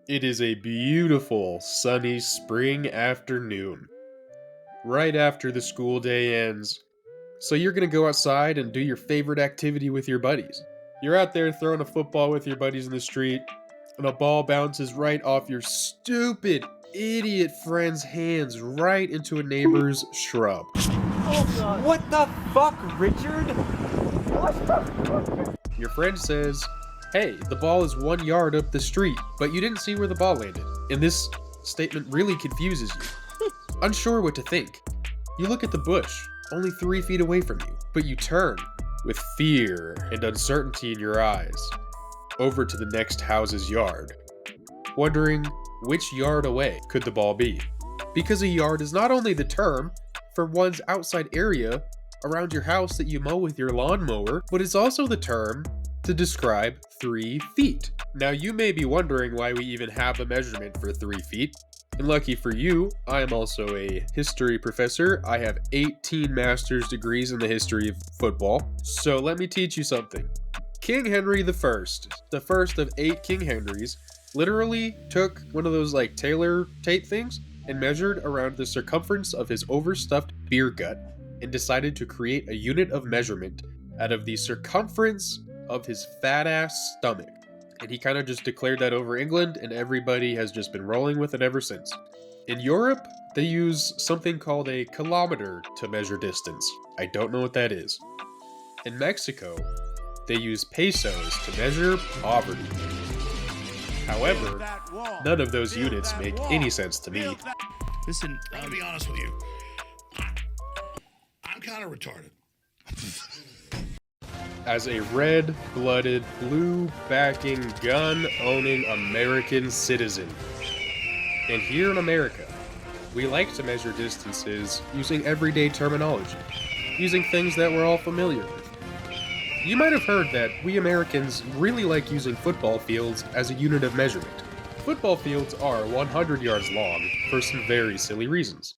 It is a beautiful, sunny spring afternoon, right after the school day ends. So you're gonna go outside and do your favorite activity with your buddies. You're out there throwing a football with your buddies in the street, and a ball bounces right off your stupid, idiot friend's hands right into a neighbor's shrub. What the fuck, Richard? Your friend says, "Hey, the ball is 1 yard up the street," but you didn't see where the ball landed. And this statement really confuses you. Unsure what to think, you look at the bush, only 3 feet away from you, but you turn, with fear and uncertainty in your eyes, over to the next house's yard, wondering which yard away could the ball be. Because a yard is not only the term for one's outside area around your house that you mow with your lawnmower, but it's also the term to describe 3 feet. Now you may be wondering why we even have a measurement for 3 feet. And lucky for you, I am also a history professor. I have 18 master's degrees in the history of football. So let me teach you something. King Henry the first of 8 King Henrys, literally took one of those like Taylor tape things and measured around the circumference of his overstuffed beer gut and decided to create a unit of measurement out of the circumference of his fat ass stomach. And he kind of just declared that over England, and everybody has just been rolling with it ever since. In Europe, they use something called a kilometer to measure distance. I don't know what that is. In Mexico, they use pesos to measure poverty. However, none of those units make any sense to me. Listen, I'm gonna be honest with you. I'm kind of retarded. As a red-blooded, blue-backing, gun-owning American citizen. And here in America, we like to measure distances using everyday terminology, using things that we're all familiar with. You might have heard that we Americans really like using football fields as a unit of measurement. Football fields are 100 yards long for some very silly reasons.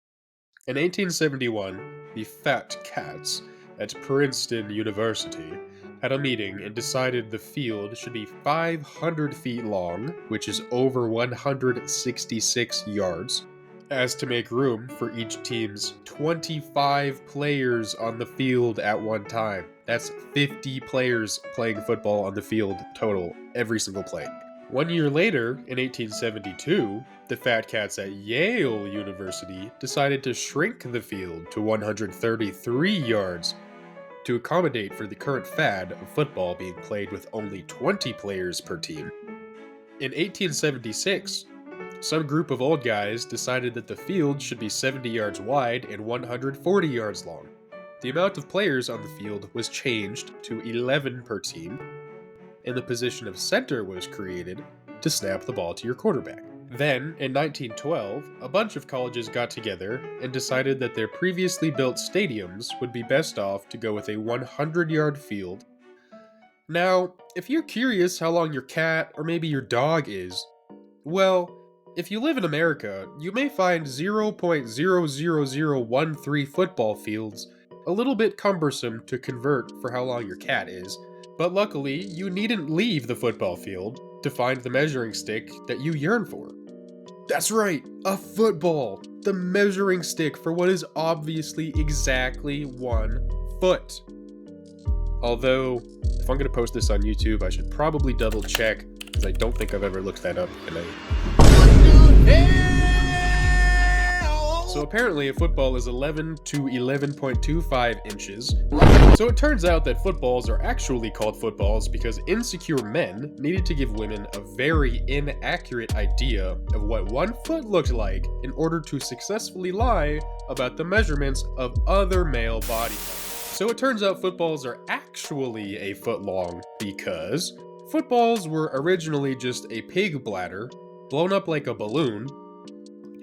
In 1871, the Fat Cats at Princeton University had a meeting and decided the field should be 500 feet long, which is over 166 yards, as to make room for each team's 25 players on the field at one time. That's 50 players playing football on the field total, every single play. 1 year later, in 1872, the Fat Cats at Yale University decided to shrink the field to 133 yards, to accommodate for the current fad of football being played with only 20 players per team. In 1876, some group of old guys decided that the field should be 70 yards wide and 140 yards long. The amount of players on the field was changed to 11 per team, and the position of center was created to snap the ball to your quarterback. Then, in 1912, a bunch of colleges got together and decided that their previously built stadiums would be best off to go with a 100-yard field. Now, if you're curious how long your cat or maybe your dog is, well, if you live in America, you may find 0.00013 football fields a little bit cumbersome to convert for how long your cat is, but luckily, you needn't leave the football field to find the measuring stick that you yearn for. That's right, a football! The measuring stick for what is obviously exactly 1 foot. Although, if I'm gonna post this on YouTube, I should probably double check, because I don't think I've ever looked that up in So apparently a football is 11 to 11.25 inches. So it turns out that footballs are actually called footballs because insecure men needed to give women a very inaccurate idea of what 1 foot looked like in order to successfully lie about the measurements of other male body parts. So it turns out footballs are actually a foot long because footballs were originally just a pig bladder blown up like a balloon,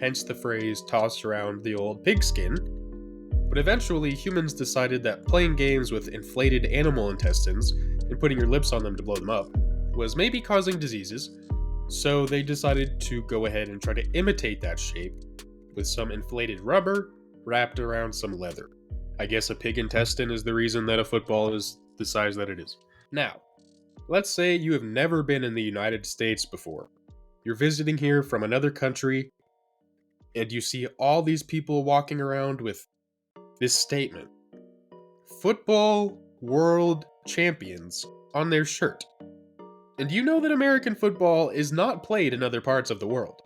hence the phrase toss around the old pigskin. But eventually, humans decided that playing games with inflated animal intestines and putting your lips on them to blow them up was maybe causing diseases, so they decided to go ahead and try to imitate that shape with some inflated rubber wrapped around some leather. I guess a pig intestine is the reason that a football is the size that it is. Now, let's say you have never been in the United States before. You're visiting here from another country, and you see all these people walking around with this statement: Football World Champions on their shirt. And you know that American football is not played in other parts of the world.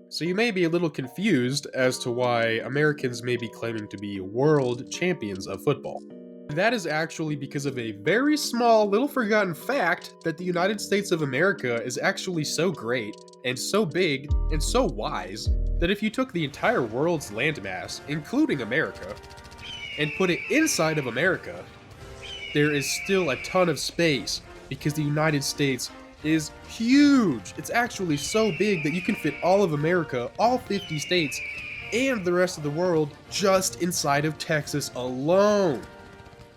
So you may be a little confused as to why Americans may be claiming to be world champions of football. That is actually because of a very small, little forgotten fact that the United States of America is actually so great, and so big, and so wise, that if you took the entire world's landmass, including America, and put it inside of America, there is still a ton of space, because the United States is huge. It's actually so big that you can fit all of America, all 50 states, and the rest of the world just inside of Texas alone.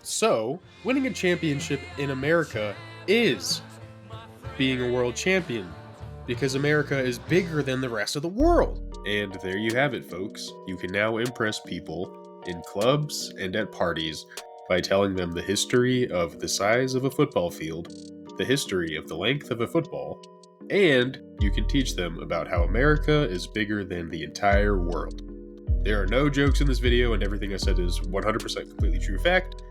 So, winning a championship in America is being a world champion, because America is bigger than the rest of the world. And there you have it, folks. You can now impress people in clubs and at parties by telling them the history of the size of a football field, the history of the length of a football, and you can teach them about how America is bigger than the entire world. There are no jokes in this video, and everything I said is 100% completely true fact.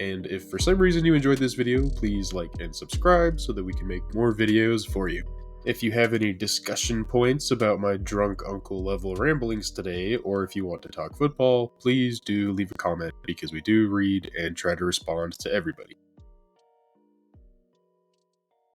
And if for some reason you enjoyed this video, please like and subscribe so that we can make more videos for you. If you have any discussion points about my drunk uncle level ramblings today, or if you want to talk football, please do leave a comment, because we do read and try to respond to everybody.